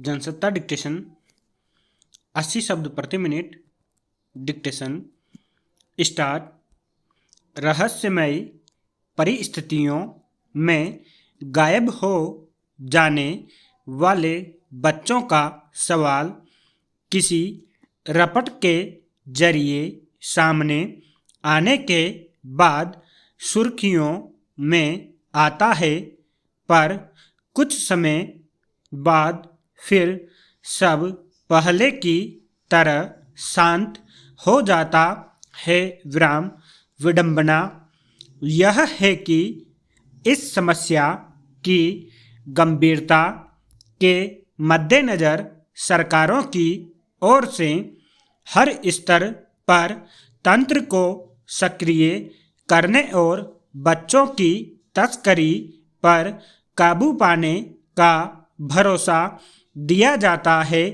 Jansatta dictation 80 शब्द प्रति minute. Dictation start. रहस्यमयी परिस्थितियों में गायब हो जाने वाले बच्चों का सवाल किसी रपट के जरिए सामने आने के बाद सुर्खियों में आता है, पर कुछ समय बाद फिर सब पहले की तरह शांत हो जाता है। विडंबना यह है कि इस समस्या की गंभीरता के मद्देनज़र सरकारों की ओर से हर स्तर पर तंत्र को सक्रिय करने और बच्चों की तस्करी पर काबू पाने का भरोसा दिया जाता है,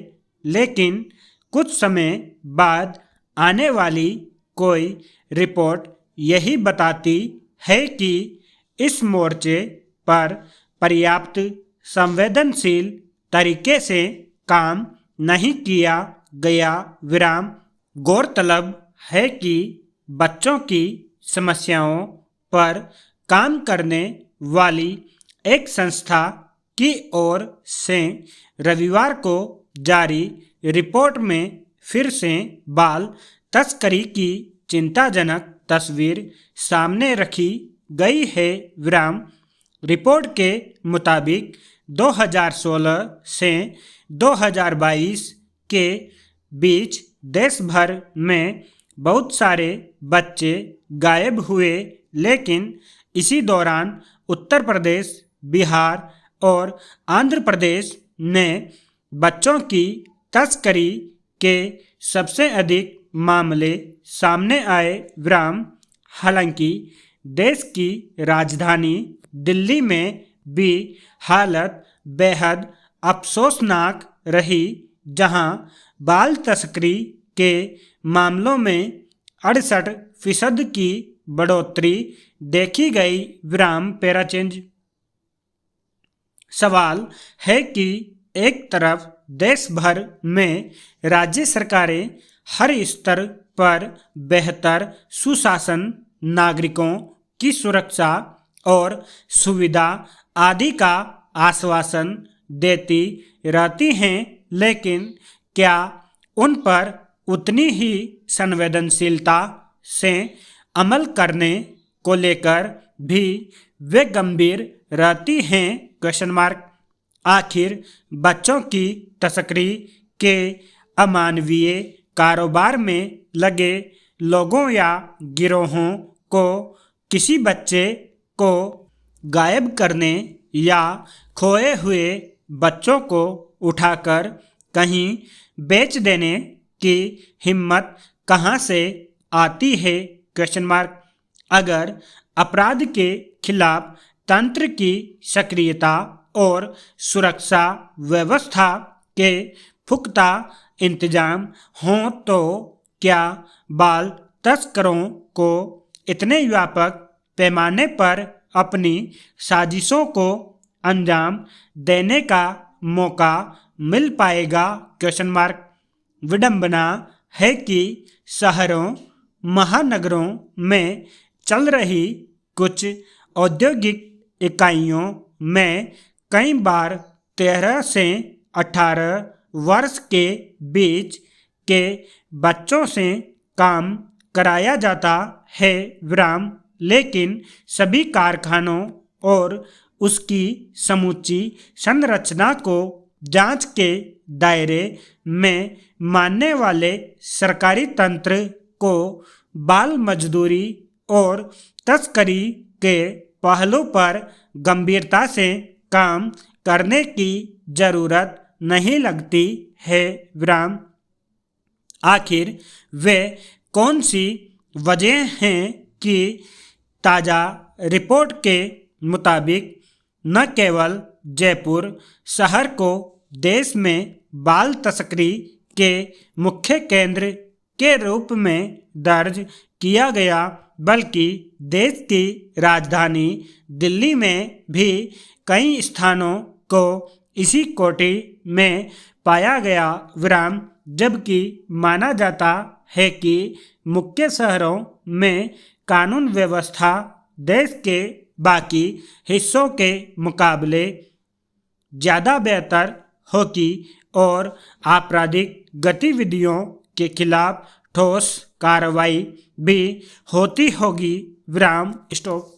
लेकिन कुछ समय बाद आने वाली कोई रिपोर्ट यही बताती है कि इस मोर्चे पर पर्याप्त संवेदनशील तरीके से काम नहीं किया गया। गौरतलब है कि बच्चों की समस्याओं पर काम करने वाली एक संस्था की ओर से रविवार को जारी रिपोर्ट में फिर से बाल तस्करी की चिंताजनक तस्वीर सामने रखी गई है। रिपोर्ट के मुताबिक 2016 से 2022 के बीच देश भर में बहुत सारे बच्चे गायब हुए, लेकिन इसी दौरान उत्तर प्रदेश, बिहार और आंध्र प्रदेश ने बच्चों की तस्करी के सबसे अधिक मामले सामने आए। हालांकि देश की राजधानी दिल्ली में भी हालत बेहद अफसोसनाक रही, जहां बाल तस्करी के मामलों में 68% की बढ़ोतरी देखी गई। पैराचेंज सवाल है कि एक तरफ देश भर में राज्य सरकारें हर स्तर पर बेहतर सुशासन, नागरिकों की सुरक्षा और सुविधा आदि का आश्वासन देती रहती हैं, लेकिन क्या उन पर उतनी ही संवेदनशीलता से अमल करने को लेकर भी वे गंभीर रहती हैं? आखिर बच्चों की तस्करी के अमानवीय कारोबार में लगे लोगों या गिरोहों को किसी बच्चे को गायब करने या खोए हुए बच्चों को उठाकर कहीं बेच देने की हिम्मत कहां से आती है? अगर अपराध के खिलाफ तंत्र की सक्रियता और सुरक्षा व्यवस्था के पुख्ता इंतजाम हों, तो क्या बाल तस्करों को इतने व्यापक पैमाने पर अपनी साजिशों को अंजाम देने का मौका मिल पाएगा? विडंबना है कि शहरों, महानगरों में चल रही कुछ औद्योगिक इकाइयों में कई बार 13 से 18 वर्ष के बीच के बच्चों से काम कराया जाता है। लेकिन सभी कारखानों और उसकी समूची संरचना को जांच के दायरे में मानने वाले सरकारी तंत्र को बाल मजदूरी और तस्करी के पहलू पर गंभीरता से काम करने की जरूरत नहीं लगती है। आखिर वे कौन सी वजह हैं कि ताज़ा रिपोर्ट के मुताबिक न केवल जयपुर शहर को देश में बाल तस्करी के मुख्य केंद्र के रूप में दर्ज किया गया, बल्कि देश की राजधानी दिल्ली में भी कई स्थानों को इसी कोटि में पाया गया विराम, जबकि माना जाता है कि मुख्य शहरों में कानून व्यवस्था देश के बाकी हिस्सों के मुकाबले ज़्यादा बेहतर होगी और आपराधिक गतिविधियों के खिलाफ ठोस कार्रवाई भी होती होगी। विराम स्टॉप।